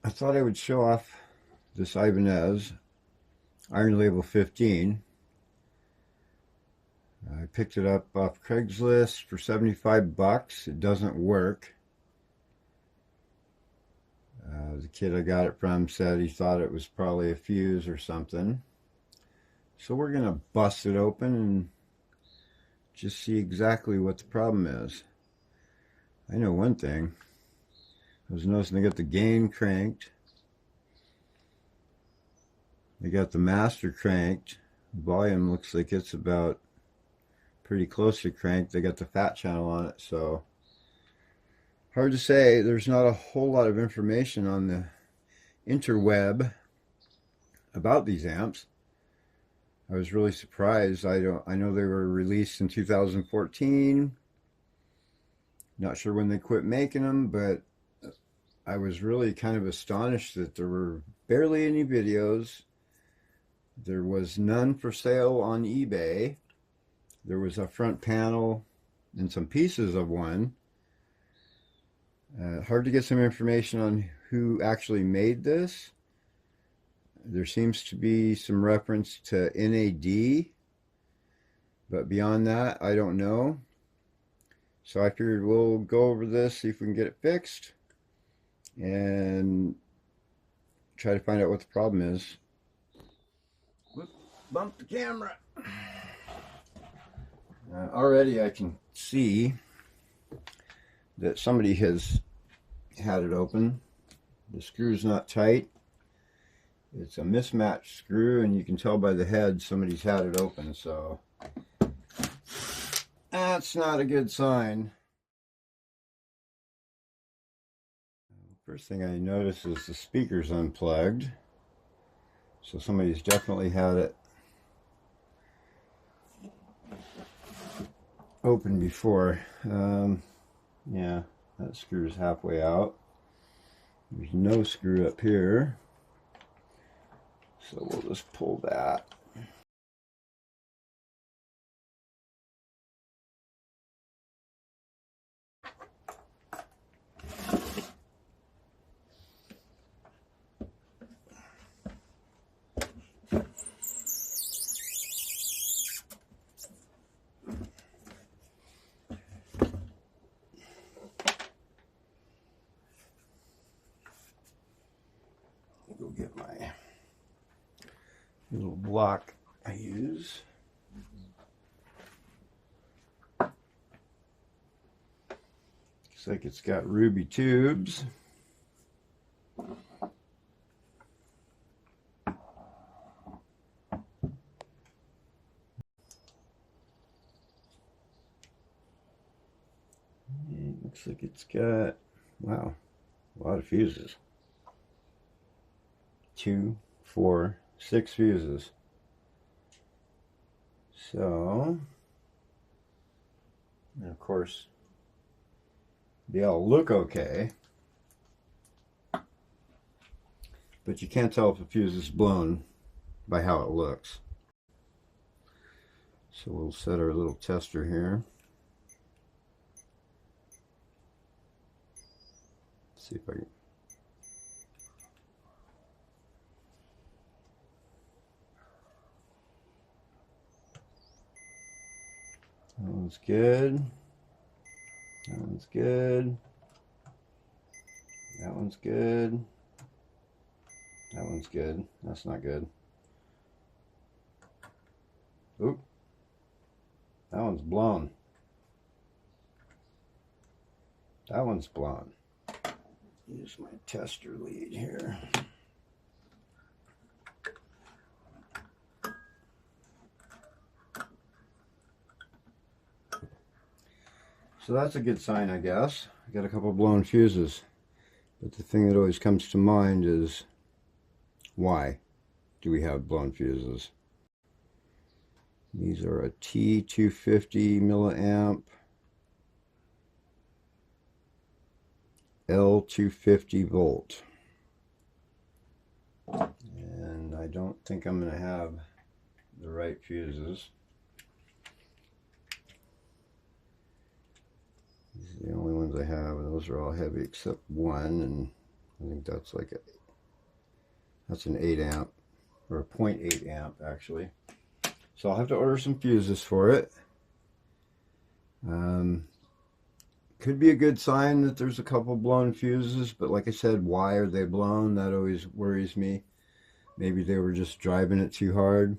I thought I would show off this Ibanez Iron Label 15. I picked it up off Craigslist for 75 bucks. It doesn't work. The kid I got it from said he thought it was probably a fuse or something. So we're going to bust it open and just see exactly what the problem is. I know one thing. I was noticing they got the gain cranked. They got the master cranked. Volume looks like it's about pretty close to cranked. They got the fat channel on it, so hard to say. There's not a whole lot of information on the interweb about these amps. I was really surprised. I know they were released in 2014. Not sure when they quit making them, but I was really kind of astonished that there were barely any videos. There was none for sale on eBay. There was a front panel and some pieces of one. Hard to get some information on who actually made this. There seems to be some reference to NAD, but beyond that, I don't know. So I figured we'll go over this, see if we can get it fixed, and try to find out what the problem is. Whoop, bump the camera. Already I can see that somebody has had it open. The screw's not tight. It's a mismatched screw, and you can tell by the head somebody's had it open, so that's not a good sign. First thing I notice is the speaker's unplugged, so somebody's definitely had it open before. Yeah, that screw's halfway out. There's no screw up here, so we'll just pull that. Go get my little block I use. Looks like it's got ruby tubes. It looks like it's got, wow, a lot of fuses. 2, 4, 6 fuses. So, and of course, they all look okay, but you can't tell if a fuse is blown by how it looks. So we'll set our little tester here. See if I can. That one's good. That one's good. That one's good. That one's good. That's not good. Oop. That one's blown. That one's blown. Use my tester lead here. So that's a good sign, I guess. I got a couple blown fuses. But the thing that always comes to mind is, why do we have blown fuses? These are a T250 milliamp L250 volt. And I don't think I'm going to have the right fuses. These are the only ones I have, and those are all heavy except one, and I think that's like that's an 8 amp, or a 0.8 amp actually. So I'll have to order some fuses for it. Could be a good sign that there's a couple blown fuses, but like I said, why are they blown? That always worries me. Maybe they were just driving it too hard.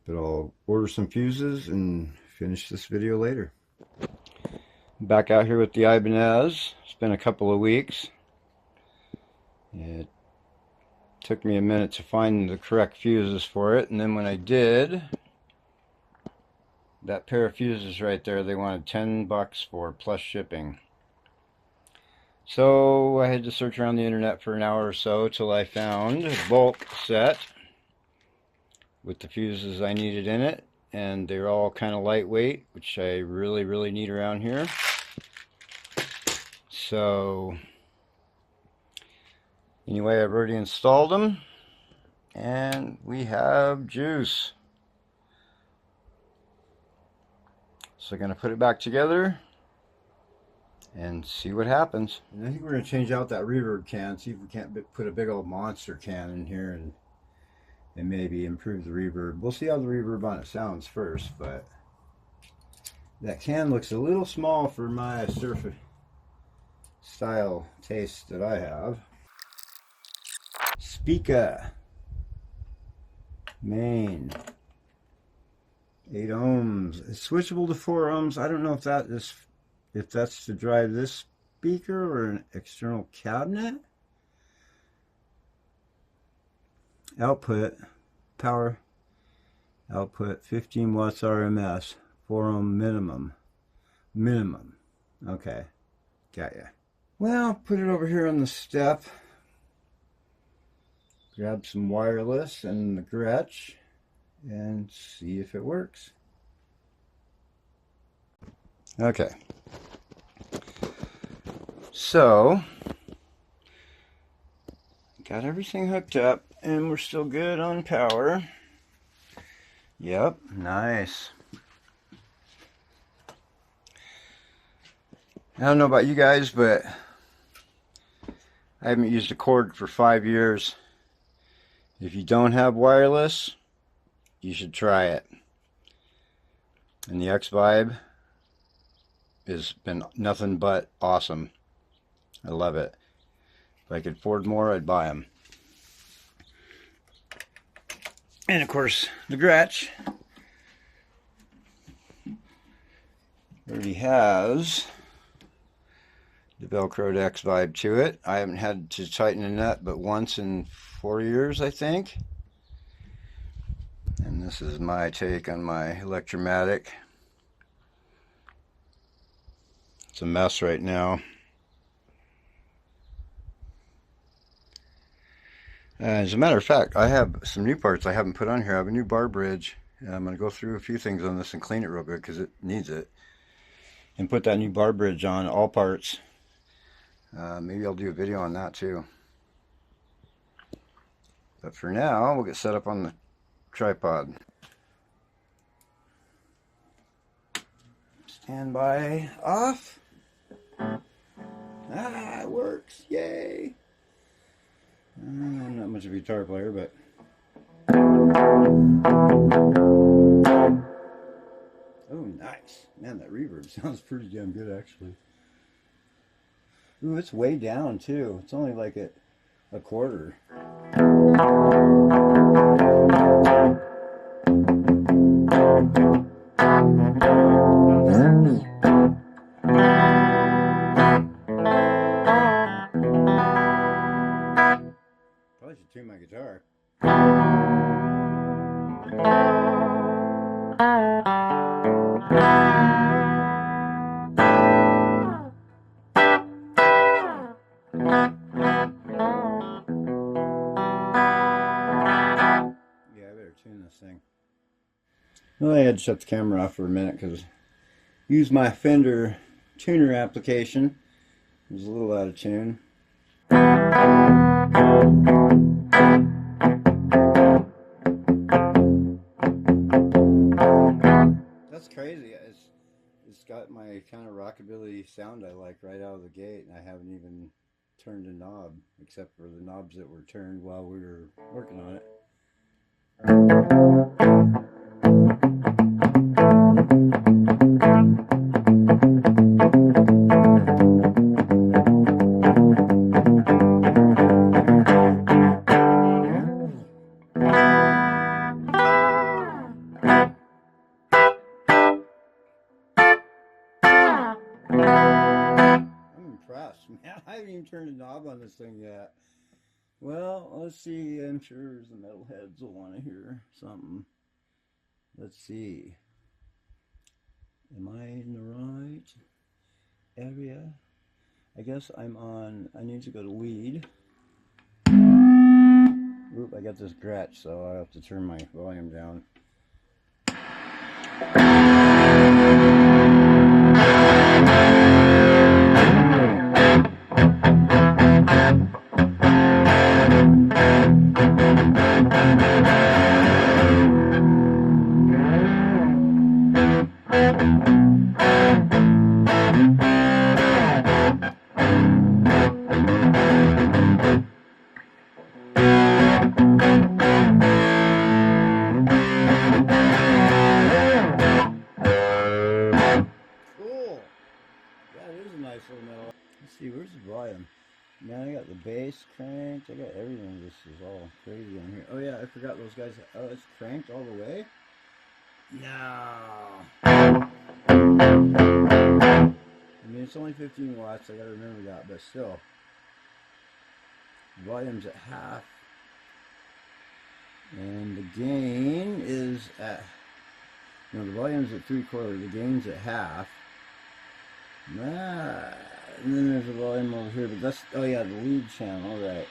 But I'll order some fuses and finish this video later. Back out here with the Ibanez. It's been a couple of weeks. It took me a minute to find the correct fuses for it, and then when I did, that pair of fuses right there, they wanted $10 for plus shipping. So I had to search around the internet for an hour or so till I found a bulk set with the fuses I needed in it, and they're all kind of lightweight, which I really need around here. So anyway, I've already installed them, and we have juice. So I'm going to put it back together and see what happens. And I think we're going to change out that reverb can, see if we can't put a big old monster can in here and maybe improve the reverb. We'll see how the reverb on it sounds first, but that can looks a little small for my surf style taste that I have. Speaker. Main. 8 ohms. It's switchable to 4 ohms. I don't know if that's to drive this speaker or an external cabinet. Output, power output 15 watts RMS, 4 ohm minimum. Okay, got ya. Well, put it over here on the step. Grab some wireless and the Gretsch and see if it works. Okay, so got everything hooked up and we're still good on power. Yep, nice. I don't know about you guys, but I haven't used a cord for 5 years. If you don't have wireless, you should try it. And the X-Vibe has been nothing but awesome. I love it. If I could afford more, I'd buy them. And of course, the Gretsch already has the Velcroed X-Vibe to it. I haven't had to tighten a nut but once in 4 years, I think. And this is my take on my Electromatic. It's a mess right now. As a matter of fact, I have some new parts I haven't put on here. I have a new bar bridge. And I'm going to go through a few things on this and clean it real good because it needs it. And put that new bar bridge on all parts. Maybe I'll do a video on that too. But for now, we'll get set up on the tripod. Standby off. Ah, it works. Yay. I'm not much of a guitar player, but oh, nice. Man, that reverb sounds pretty damn good, actually. Ooh, it's way down, too. It's only like a quarter. Probably should tune my guitar. Thing. Well, I had to shut the camera off for a minute because use my Fender tuner application. It was a little out of tune. That's crazy. It's got my kind of rockabilly sound I like right out of the gate, and I haven't even turned a knob, except for the knobs that were turned while we were working on it. Man, I haven't even turned a knob on this thing yet. Well, let's see. I'm sure the metalheads will want to hear something. Let's see. Am I in the right area? I guess I'm on. I need to go to lead. Oop, I got this Gretsch, so I have to turn my volume down. Let's see, where's the volume? Man, I got the bass cranked. I got everything. This is all crazy on here. Oh yeah, I forgot those guys. Oh, it's cranked all the way? No. I mean, it's only 15 watts. I gotta remember that, but still. Volume's at half. And the gain is at... No, the volume's at 3/4. The gain's at half. Ah, and then there's a volume over here, but that's, oh yeah, the lead channel, right.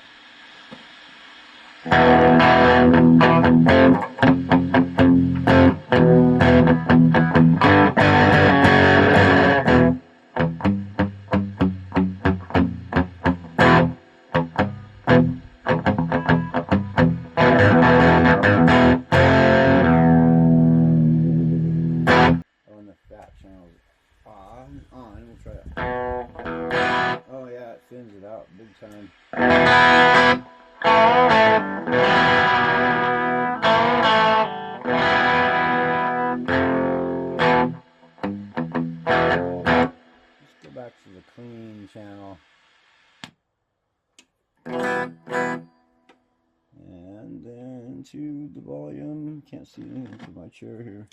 Oh, and the fat channel's on. We'll try it. Oh yeah, it thins it out big time. Let's go back to the clean channel. And then to the volume. Can't see anything from my chair here.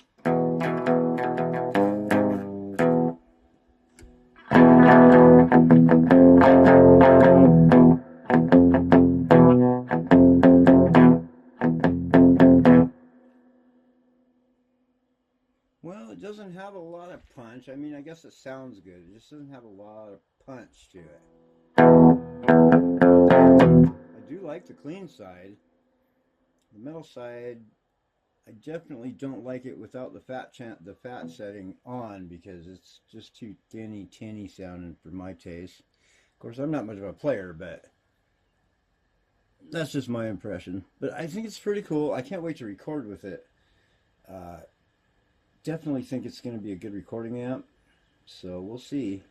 Well, it doesn't have a lot of punch. I mean, I guess it sounds good. It just doesn't have a lot of punch to it. I do like the clean side. The metal side, I definitely don't like it without the fat setting on, because it's just too tinny sounding for my taste. Of course, I'm not much of a player, but that's just my impression. But I think it's pretty cool. I can't wait to record with it. Definitely think it's going to be a good recording amp, so we'll see.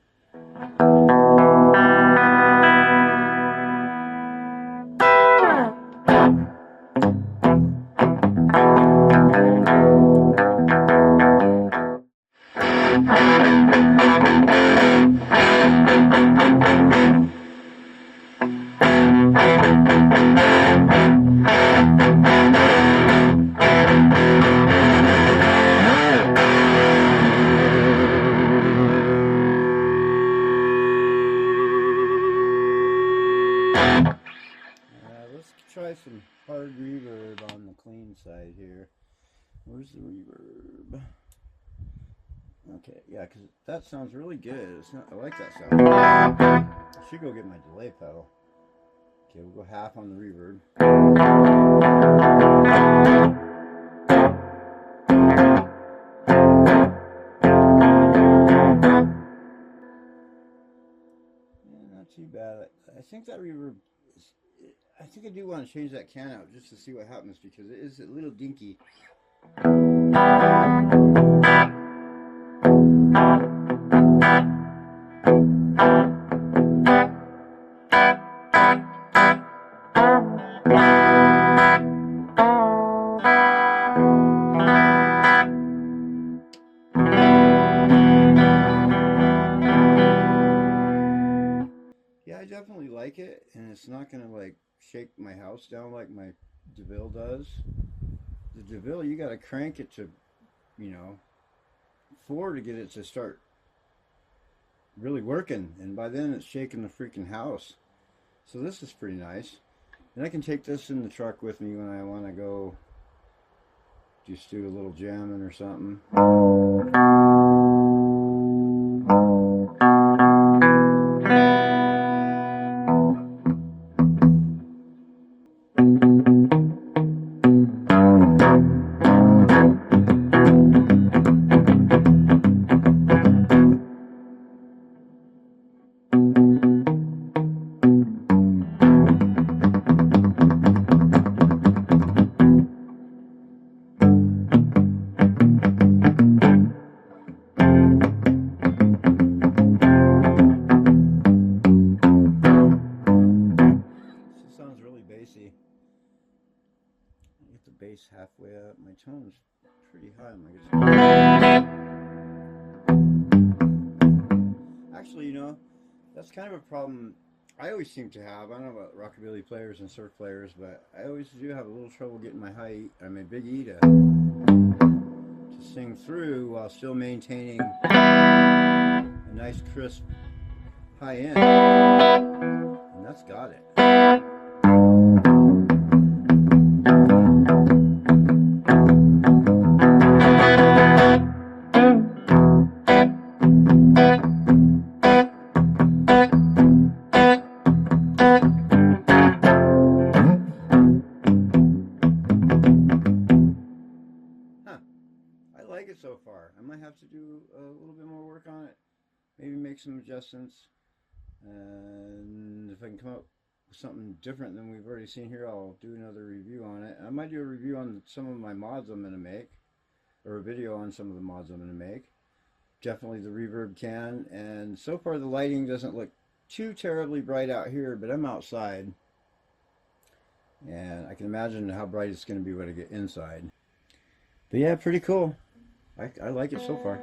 Try some hard reverb on the clean side here. Where's the reverb? Okay, yeah, because that sounds really good. It's not, I like that sound. I should go get my delay pedal. Okay, we'll go half on the reverb. Yeah, not too bad. I think that reverb is... I think I do want to change that can out just to see what happens, because it is a little dinky. definitely like it, and it's not gonna like shake my house down like my DeVille does. The DeVille, you gotta crank it to, you know, 4 to get it to start really working, and by then it's shaking the freaking house. So this is pretty nice, and I can take this in the truck with me when I want to go just do a little jamming or something. Sounds really bassy. Get the bass halfway up. My tone's pretty high on my guitar. Actually, you know, that's kind of a problem I always seem to have. I don't know about rockabilly players and surf players, but I always do have a little trouble getting my big E to sing through while still maintaining a nice crisp high end. And that's got it. I like it so far. I might have to do a little bit more work on it. Maybe make some adjustments. And if I can come up with something different than we've already seen here, I'll do another review on it. I might do a review on some of my mods I'm going to make. Or a video on some of the mods I'm going to make. Definitely the reverb can. And so far the lighting doesn't look too terribly bright out here, but I'm outside. And I can imagine how bright it's going to be when I get inside. But yeah, pretty cool. I like it so far.